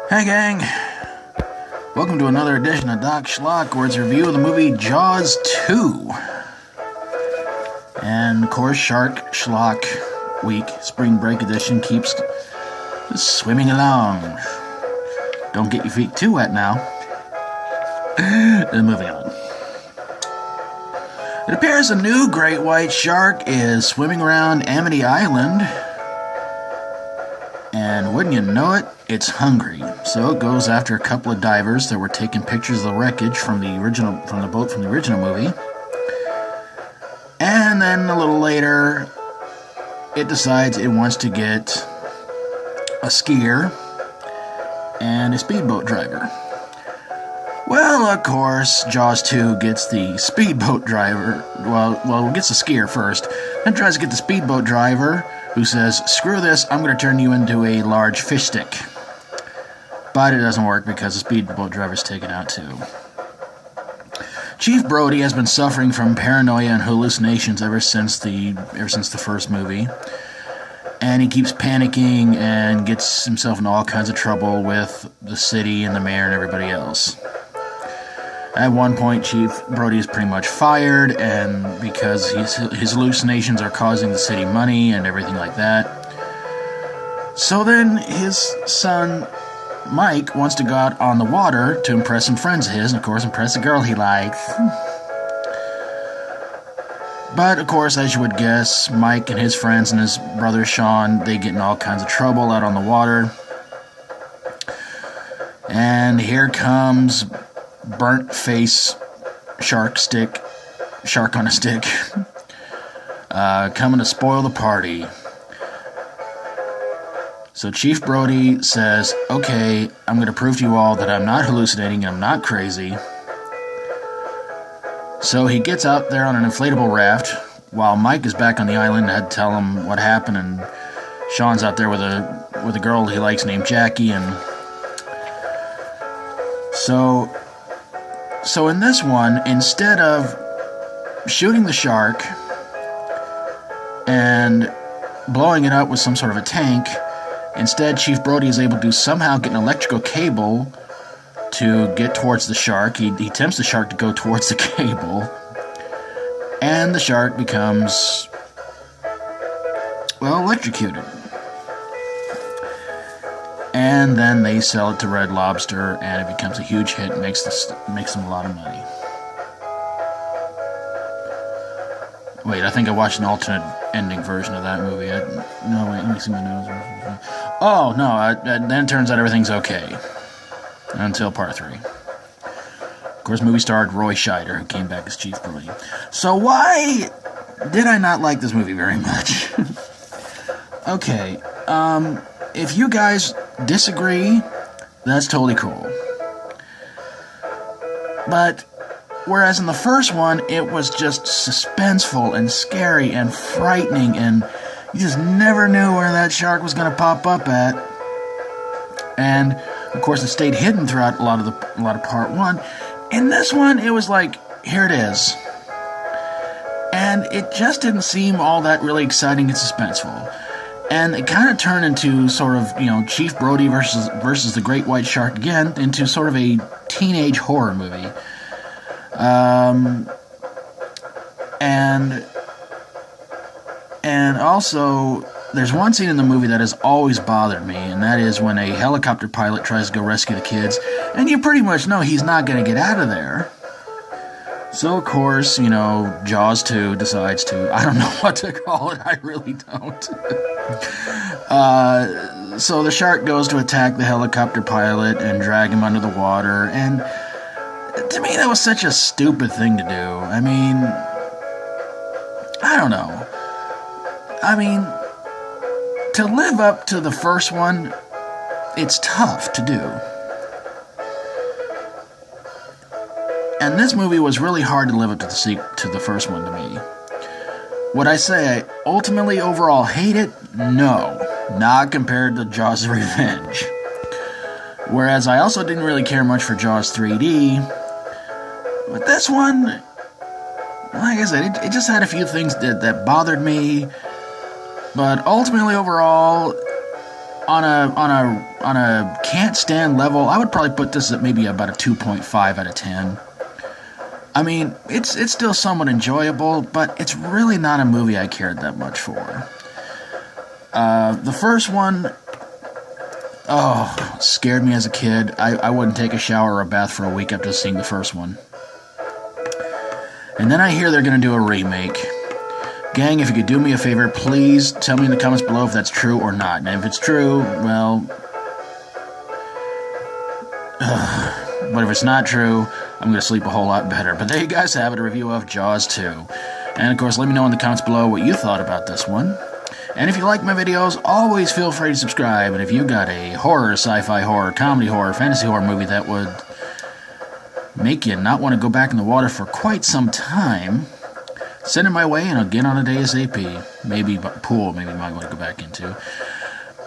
Hey gang, welcome to another edition of Doc Schlock, where it's a review of the movie Jaws 2. And of course, Shark Schlock Week, Spring Break Edition, keeps swimming along. Don't get your feet too wet now. Then moving on. It appears a new great white shark is swimming around Amity Island. And wouldn't you know it, it's hungry. So it goes after a couple of divers that were taking pictures of the wreckage from the boat from the original movie. And then a little later, it decides it wants to get a skier and a speedboat driver. Well, of course, Jaws 2 gets the speedboat driver, gets the skier first, then tries to get the speedboat driver, who says, "Screw this, I'm going to turn you into a large fish stick." But it doesn't work because the speedboat driver's taken out too. Chief Brody has been suffering from paranoia and hallucinations ever since the first movie. And he keeps panicking and gets himself in all kinds of trouble with the city and the mayor and everybody else. At one point, Chief Brody is pretty much fired, and because his hallucinations are causing the city money and everything like that. So then his son, Mike, wants to go out on the water to impress some friends of his, and of course impress a girl he likes. But of course, as you would guess, Mike and his friends and his brother Sean, they get in all kinds of trouble out on the water. And here comes burnt face shark on a stick, coming to spoil the party. So Chief Brody says, "Okay, I'm going to prove to you all that I'm not hallucinating, I'm not crazy." So he gets out there on an inflatable raft, while Mike is back on the island and had to tell him what happened, and Sean's out there with a girl he likes named Jackie, and So in this one, instead of shooting the shark and blowing it up with some sort of a tank, instead Chief Brody is able to somehow get an electrical cable to get towards the shark. He tempts the shark to go towards the cable, and the shark becomes, electrocuted. And then they sell it to Red Lobster, and it becomes a huge hit and makes them a lot of money. Wait, I think I watched an alternate ending version of that movie. Let me see my nose. Oh, no, then it turns out everything's okay. Until part 3. Of course, movie starred Roy Scheider, who came back as Chief Brody. So why did I not like this movie very much? Okay, if you guys disagree, that's totally cool. But whereas in the first one, it was just suspenseful and scary and frightening, and you just never knew where that shark was going to pop up at. And of course, it stayed hidden throughout a lot of part 1. In this one, it was like, here it is. And it just didn't seem all that really exciting and suspenseful. And it kind of turned into sort of, Chief Brody versus the Great White Shark again, into sort of a teenage horror movie. And also, there's one scene in the movie that has always bothered me, and that is when a helicopter pilot tries to go rescue the kids, and you pretty much know he's not going to get out of there. So, of course, Jaws 2 decides to, I don't know what to call it, I really don't. So the shark goes to attack the helicopter pilot and drag him under the water, and to me that was such a stupid thing to do. I mean, I don't know. To live up to the first one, it's tough to do. And this movie was really hard to live up to the first one to me. Would I say I ultimately overall hate it? No. Not compared to Jaws Revenge. Whereas I also didn't really care much for Jaws 3D. But this one, like I said, it just had a few things that bothered me. But ultimately overall, on a can't stand level, I would probably put this at maybe about a 2.5 out of 10. I mean, it's still somewhat enjoyable, but it's really not a movie I cared that much for. The first one, scared me as a kid. I wouldn't take a shower or a bath for a week after seeing the first one. And then I hear they're going to do a remake. Gang, if you could do me a favor, please tell me in the comments below if that's true or not. And if it's true, well... but if it's not true, I'm going to sleep a whole lot better. But there you guys have it, a review of Jaws 2. And of course, let me know in the comments below what you thought about this one. And if you like my videos, always feel free to subscribe. And if you got a horror, sci-fi horror, comedy horror, fantasy horror movie that would make you not want to go back in the water for quite some time, send it my way and I'll get on it ASAP. Maybe pool, maybe you might want to go back into.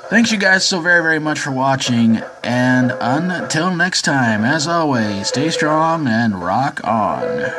Thanks you guys so very, very much for watching. And until next time, as always, stay strong and rock on.